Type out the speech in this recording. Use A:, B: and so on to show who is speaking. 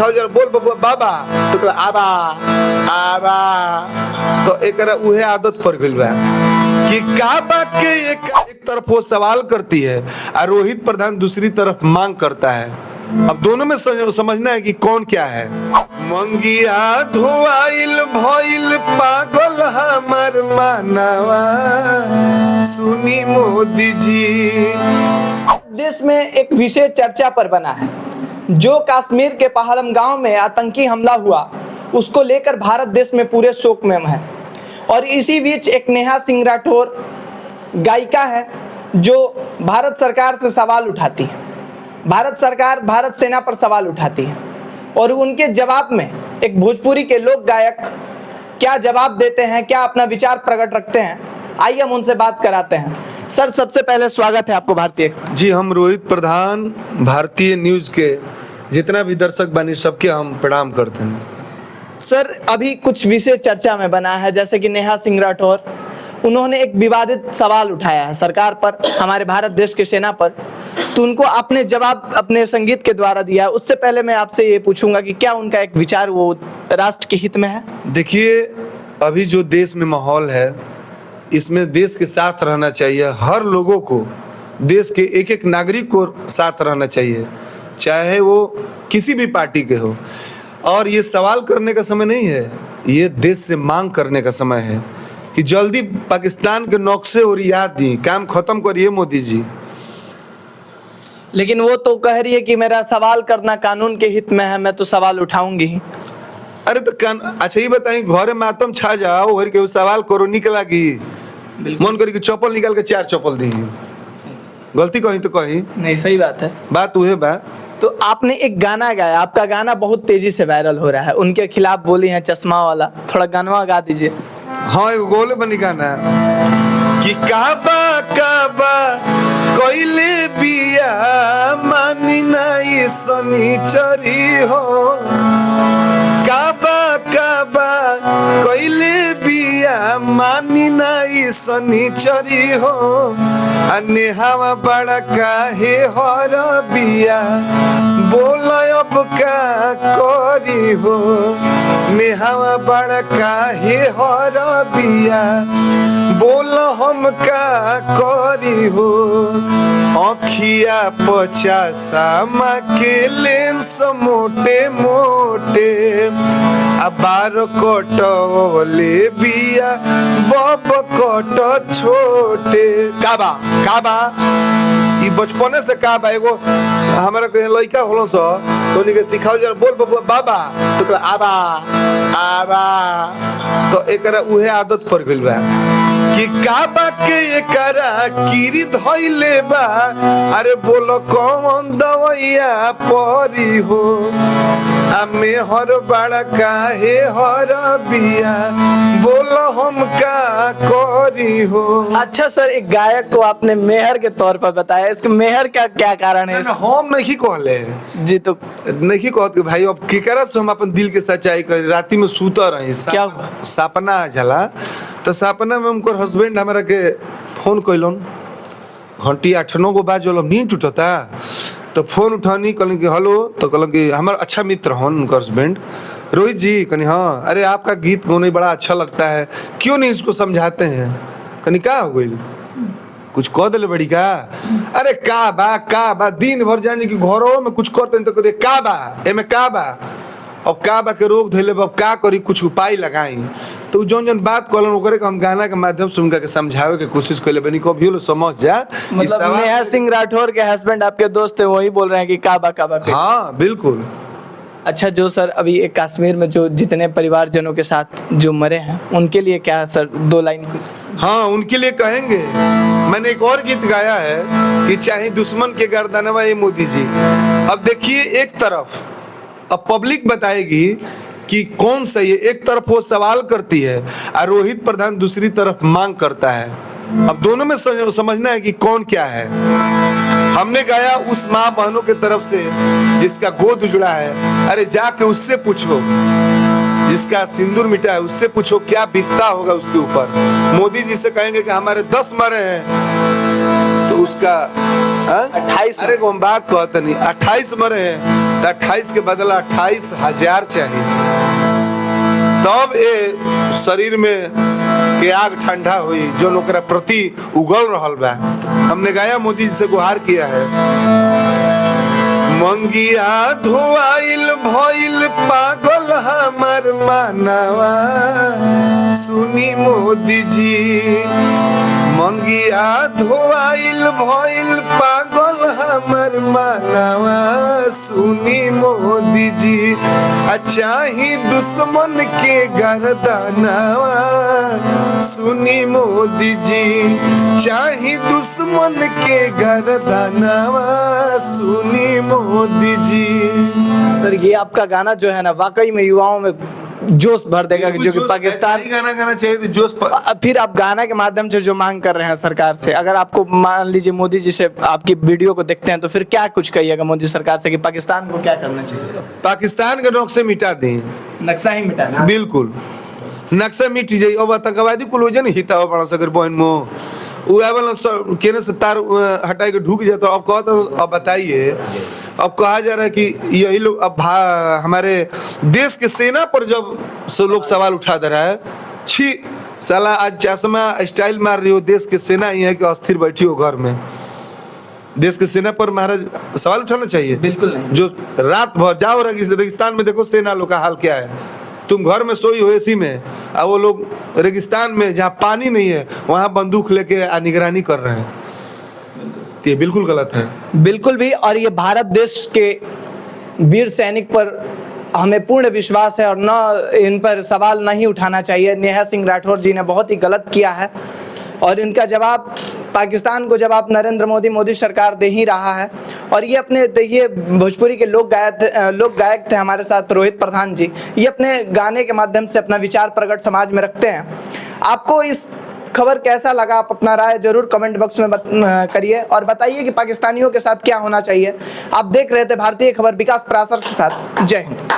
A: बोल बाबा तो कहला आबा आबा। तो एकरा उहे आदत पड़ गइल बा कि काबा के एक तरफ वो सवाल करती है और रोहित प्रधान दूसरी तरफ मांग करता है। अब दोनों में समझना है कि कौन क्या है। मंगिया धोआइल भइल पागल हमर मानवा सुनी मोदी जी।
B: देश में एक विशेष चर्चा पर बना है। जो कश्मीर के पहलगाम में आतंकी हमला हुआ उसको लेकर भारत देश में पूरे शोक में है। और इसी बीच एक नेहा सिंह राठौर गायिका है जो भारत सरकार से सवाल उठाती है। भारत सरकार भारत सेना पर सवाल उठाती है और उनके जवाब में एक भोजपुरी के लोक गायक क्या जवाब देते हैं, क्या अपना विचार प्रकट रखते हैं, आइए हम उनसे बात कराते हैं। सर, सबसे पहले स्वागत है आपको भारतीय।
A: जी, हम रोहित प्रधान भारतीय न्यूज के जितना भी दर्शक बने सबके हम प्रणाम करते हैं।
B: सर, अभी कुछ विषय चर्चा में बना है, जैसे कि नेहा सिंह राठौर उन्होंने एक विवादित सवाल उठाया है सरकार पर, हमारे भारत देश की सेना पर, तो उनको आपने जवाब अपने संगीत के द्वारा दिया है। उससे पहले मैं आपसे ये पूछूंगा कि क्या उनका एक विचार वो राष्ट्र के हित में है?
A: देखिए, अभी जो देश में माहौल है इसमें देश के साथ रहना चाहिए। हर लोगों को, देश के एक एक नागरिक को साथ रहना चाहिए, चाहे वो किसी भी पार्टी के हो। और ये सवाल करने का समय नहीं है, ये देश से मांग करने का समय है कि जल्दी पाकिस्तान के नक्शे और याद दी, काम खत्म करिए मोदी जी।
B: लेकिन वो तो कह रही है कि मेरा सवाल करना कानून के हित में है, मैं तो सवाल उठाऊंगी ही।
A: अरे तो अच्छा ही बताई, घरे मातम छा जाओ घर के सवाल करो निकला की मन करी कि चप्पल निकाल के 4 चप्पल दी। गलती कहीं तो कहीं
B: नहीं, सही बात है।
A: बात वह बा।
B: तो आपने एक गाना गाया, आपका गाना बहुत तेजी से वायरल हो रहा है, उनके खिलाफ बोली है चश्मा वाला, थोड़ा गाना गा दीजिए।
A: हाँ, एक गोले बनी गाना कि काबा काबा कोइले बिया मानी नहीं सनीचरी हो, काबा काबा कोइले बिया मानी नहीं सनीचरी हो, अन्य हवा बड़ा काहे हर बिया बोल अब का करी हो, नेहावा बड़ा काहे हर बिया बोल हम का करी हो, अखिया 50 के लेंस मोटे मोटे बार कटोले बिया बब कट छोटे। काबा काबा ई बचपने से काबा एगो हमारा लड़का होलो सो तो उन्हीं के सिखाओ जरा बोल बाबा तो कहला आबा आबा। तो एकरा उहे आदत पड़ गइल बा कि काबा के एकरा कीरी धइले बा, अरे बोलो कौन दवैया परी हो, हमें हर बड़ा काहे हर बिया बोलो हम का करी हो।
B: अच्छा सर, एक गायक को आपने मेहर के तौर पर बताया, इसके मेहर का क्या कारण है?
A: हम नहीं कहले
B: जी, तो
A: नहीं कहत कि भाई अब केकरा से हम अपन दिल के सच्चाई कर राती में सूता रही।
B: क्या
A: सपना झला तो सपना में उनकर हस्बैंड हमारा के फोन कैलन, घंटी 8-9 गो बाजल, नींद उठता तो फोन उठानी, कहल कि हेलो, तो कहल कि हमारा अच्छा मित्र हन उनका हस्बैंड रोहित जी। कहनी हाँ, अरे आपका गीत गाने बड़ा अच्छा लगता है, क्यों नहीं इसको समझाते हैं? कहनी का हो गई, कुछ कह दिले बड़ी का? अरे का बा दिन भर जाने की घरों में कुछ करते तो कहते का बा एमे का बा, अब का बा के रोक धैले, अब का करी, कुछ उपाय लगाई। तो जौन बात कहलन ओकरे के हम गाना के माध्यम से उनका के समझावे के कोशिश कइले बनी, को भी समझ जा।
B: मतलब नेहा सिंह राठौर के हस्बैंड आपके दोस्त है, वही बोल रहे हैं कि काबा काबा।
A: हाँ बिल्कुल।
B: अच्छा, जो सर अभी एक कश्मीर में जो जितने परिवारजनों के साथ जो मरे हैं उनके लिए क्या सर 2 लाइन कुछ?
A: हाँ, उनके लिए कहेंगे। मैंने एक और गीत गाया है कि चाहे दुश्मन के गर्दनवा ये मोदी जी। अब देखिए, एक तरफ अब पब्लिक बताएगी कि कौन सही है। एक तरफ वो सवाल करती है और रोहित प्रधान दूसरी तरफ मांग करता है। अब दोनों में समझना है कि कौन क्या है। हमने गाया उस माँ बहनों के तरफ से जिसका गोद उजड़ा है, अरे जाके उससे पूछो, जिसका सिंदूर मिटा है उससे पूछो क्या बीतता होगा उसके ऊपर। मोदी जी से कहेंगे कि हमारे 10 मरे हैं तो उसका
B: 28,
A: अरे को हम बात कहते नहीं, 28 मरे हैं तो 28 के बदला 28,000 चाहिए, तब ये शरीर में के आग ठंडा हुई जो ओकरा प्रति उगल रहल बा। हमने गाया, मोदी जी से गुहार किया है, मंगिया धोआइल भइल पागल हमर मानवा, सुनी मोदी जी। मंगिया धोआइल भइल पागल हमर मानवा, सुनी मोदी जी। चाही दुश्मन के गर्दनवा, सुनी मोदी जी। चाही दुश्मन के गर्दनवा, सुनी मोदी जी।
B: सर ये आपका गाना जो है ना वाकई में युवाओं में जोश भर देगा कि जो कि पाकिस्तान
A: गाना गाना चाहिए तो जोश
B: फिर आप गाना के माध्यम से जो मांग कर रहे हैं सरकार से, अगर आपको मान लीजिए मोदी जी से आपकी वीडियो को देखते हैं तो फिर क्या कुछ कहिएगा मोदी सरकार से कि पाकिस्तान को क्या करना चाहिए?
A: पाकिस्तान के नक्शे मिटा दें,
B: नक्शा ही मिटाना,
A: बिल्कुल नक्शा मिट जाए। अब आतंकवादी कुल हो जाए ना हिता बड़ा सकर बहन मो केने से तार हटाई के ढूक जाता। अब कहते अब बताइए, अब कहा जा रहा है कि यही लोग अब हमारे देश के सेना पर जब से लोग सवाल उठा दे रहा है, छी साला आज चश्मा स्टाइल मार रही हो, देश के सेना ही है कि अस्थिर बैठी हो घर में। देश के सेना पर महाराज सवाल उठाना चाहिए,
B: बिल्कुल नहीं।
A: जो रात भर जाओ रेगिस्तान में, देखो सेना लोग का हाल क्या है। तुम घर में सोई हो एसी में, और वो लोग रेगिस्तान में जहाँ पानी नहीं है वहाँ बंदूक लेके निगरानी कर रहे हैं। ये बिल्कुल गलत है,
B: बिल्कुल भी। और ये भारत देश के वीर सैनिक पर हमें पूर्ण विश्वास है और न इन पर सवाल नहीं उठाना चाहिए। नेहा सिंह राठौर जी ने बहुत ही गलत किया है और इनका जवाब पाकिस्तान को जवाब नरेंद्र मोदी सरकार दे ही रहा है। और ये अपने देखिए भोजपुरी के लोक गायक थे हमारे साथ रोहित प्रधान जी, ये अपने गाने के माध्यम से अपना विचार प्रकट समाज में रखते हैं। आपको इस खबर कैसा लगा? आप अपना राय जरूर कमेंट बॉक्स में करिए और बताइए कि पाकिस्तानियों के साथ क्या होना चाहिए। आप देख रहे थे भारतीय खबर विकास प्रासर के साथ। जय हिंद।